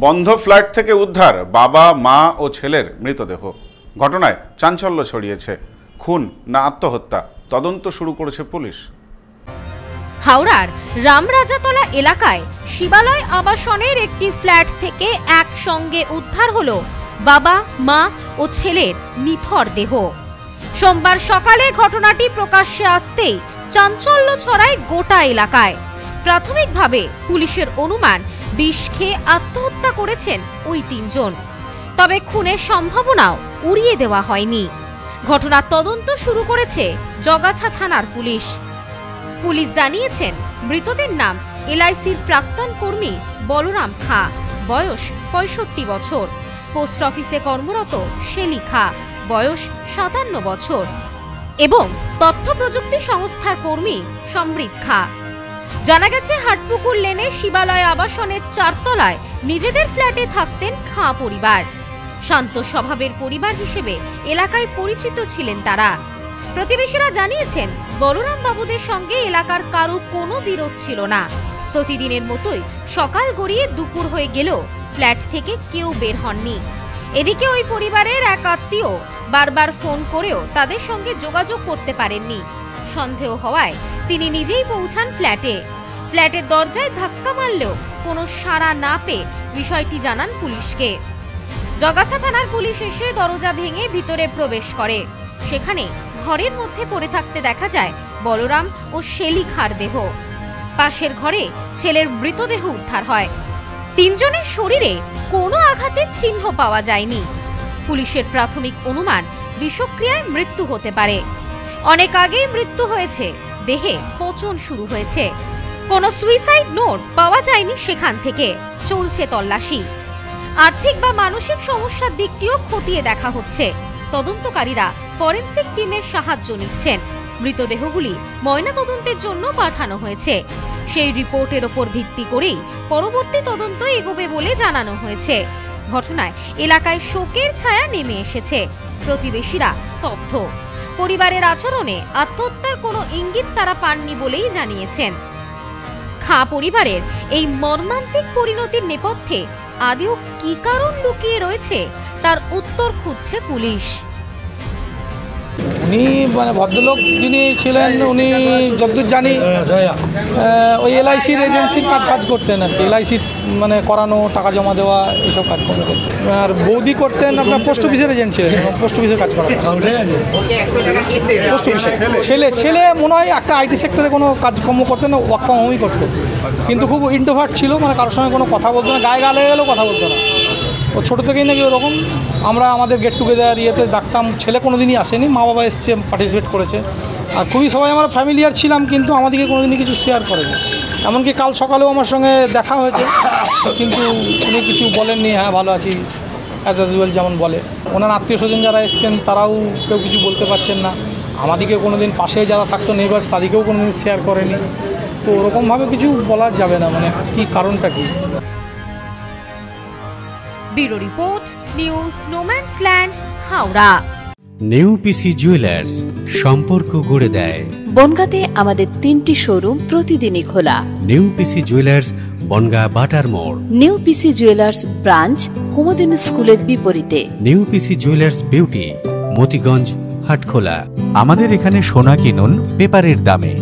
বন্ধ ফ্ল্যাট থেকে উদ্ধার বাবা, মা ও ছেলের মৃতদেহ। ঘটনায় চাঞ্চল্য ছড়িয়েছে। খুন না আত্মহত্যা, তদন্ত শুরু করেছে পুলিশ। হাওড়ার রামরাজাতলা এলাকায় শিবালয় আবাসনের একটি ফ্ল্যাট থেকে একসঙ্গে উদ্ধার হলো বাবা, মা ও ছেলের নিথর দেহ। সোমবার সকালে ঘটনাটি প্রকাশ্যে আসতেই চাঞ্চল্য ছড়ায় গোটা এলাকায়। প্রাথমিকভাবে পুলিশের অনুমান বিষ খেয়ে আত্মহত্যা করেছেন ওই তিনজন। তবে খুনের সম্ভাবনাও উড়িয়ে দেওয়া হয়নি। ঘটনার তদন্ত শুরু করেছে জগাছা থানার পুলিশ। পুলিশ জানিয়েছেন, মৃতদের নাম এলআইসির প্রাক্তন কর্মী বলরাম খাঁ, বয়স 65 বছর, পোস্ট অফিসে কর্মরত শেলি খাঁ, বয়স 57 বছর এবং তথ্য প্রযুক্তি সংস্থার কর্মী সমৃদ্ধ খাঁ। জানা গেছে, হাটপুকুর লেনে শিবালয় আবাসনের 4 তলায় নিজেদের ফ্ল্যাটে থাকতেন খাঁ পরিবার। শান্ত স্বভাবের পরিবার হিসেবে এলাকায় পরিচিত ছিলেন তারা। প্রতিবেশীরা জানিয়েছেন, বলরাম বাবুদের সঙ্গে এলাকার কারো কোনো বিরোধ ছিল না। প্রতিদিনের মতোই সকাল গড়িয়ে দুপুর হয়ে গেলেও ফ্ল্যাট থেকে কেউ বের হননি। এদিকে ওই পরিবারের এক আত্মীয় বারবার ফোন করেও তাদের সঙ্গে যোগাযোগ করতে পারেননি। সন্দেহ হওয়ায় তিনি নিজেই পৌঁছান ফ্ল্যাটে। ফ্ল্যাটের দরজায় ধাক্কা মারলেও কোনো সাড়া না পেয়ে বিষয়টি জানান পুলিশকে। জগাছা থানার পুলিশ এসে দরজা ভেঙে ভিতরে প্রবেশ করে। সেখানে ঘরের মধ্যে পড়ে থাকতে দেখা যায় বলরাম ও শেলি খাঁর দেহ। পাশের ঘরে ছেলের মৃতদেহ উদ্ধার হয়। তিনজনের শরীরে কোনো আঘাতের চিহ্ন পাওয়া যায়নি। পুলিশের প্রাথমিক অনুমান বিষক্রিয়ায় মৃত্যু হতে পারে। অনেক আগেই মৃত্যু হয়েছে, দেহে পচন শুরু হয়েছে। কোনো সুইসাইড নোট পাওয়া যায়নি সেখান থেকে। চলছে তল্লাশি। আর্থিক বা মানসিক সমস্যার দিকটিও খতিয়ে দেখা হচ্ছে। তদন্তকারীরা ফরেনসিক টিমের সাহায্য নিচ্ছেন। মৃতদেহগুলি ময়নাতদন্তের জন্য পাঠানো হয়েছে। সেই রিপোর্টের ওপর ভিত্তি করেই পরবর্তী তদন্ত এগোবে বলে জানানো হয়েছে। ঘটনায় এলাকায় শোকের ছায়া নেমে এসেছে। প্রতিবেশীরা স্তব্ধ। পরিবারের আচরণে আত্মহত্যার কোনো ইঙ্গিত তারা পাননি বলেই জানিয়েছেন। খাঁ পরিবারের এই মর্মান্তিক পরিণতির নেপথ্যে আদৌ কি কারণ লুকিয়ে রয়েছে তার উত্তর খুঁজছে পুলিশ। উনি ভদ্রলোক যিনি ছিলেন, উনি যতদূর জানি ওই এলআইসির এজেন্সির কাজ করতেন আর কি। এলআইসির করানো, টাকা জমা দেওয়া, এইসব কাজ করতেন। আর বৌদি করতেন আপনার পোস্ট অফিসের এজেন্ট ছিলেন, পোস্ট অফিসের কাজ করা। পোস্ট অফিসে ছেলে মনে হয় একটা আইটি সেক্টরে কোনো কাজকর্ম করতেন, ওয়ার্ক ফ্রম হোমই করতেন। কিন্তু খুব ইন্ট্রোভার্ট ছিল, কারোর সঙ্গে কোনো কথা বলতো না, গায়ে গালে গেলেও কথা বলতো না। ও ছোটো থেকেই নাকি ওরকম। আমরা আমাদের গেট টুগেদার ইয়েতে ডাকতাম, ছেলে কোনো দিনই আসেনি, মা বাবা এসছে, পার্টিসিপেট করেছে। আর খুবই সবাই আমরা ফ্যামিলিয়ার ছিলাম, কিন্তু আমাদেরকে কোনো দিনই কিছু শেয়ার করেনি। এমনকি কাল সকালেও আমার সঙ্গে দেখা হয়েছে, কিন্তু উনি কিছু বলেননি। হ্যাঁ, ভালো আছি, অ্যাজ ইউজুয়াল যেমন বলে। ওনার আত্মীয় স্বজন যারা এসছেন তারাও কেউ কিছু বলতে পারছেন না। আমাদেরকে কোনো দিন পাশে যারা থাকতো নেইবার্স, তাদেরকেও কোনো দিন শেয়ার করেনি। তো ওরকমভাবে কিছু বলা যাবে না, কি কারণটা কি। Bureau report, news no man's land, Howrah. নেউপিসি জুয়েলার্স, সম্পর্ক গড়ে দেয়। বনগাঁতে আমাদের 3টি শোরুম প্রতিদিনই খোলা। নেউপিসি জুয়েলার্স, বনগাঁ বাটার মোড়। নেউপিসি জুয়েলার্স ব্রাঞ্চ, কুমুদিনী স্কুলের বিপরীতে। নেউপিসি জুয়েলার্স বিউটি, মতিগঞ্জ, হাটখোলা। আমাদের এখানে সোনা কিনুন পেপারের দামে।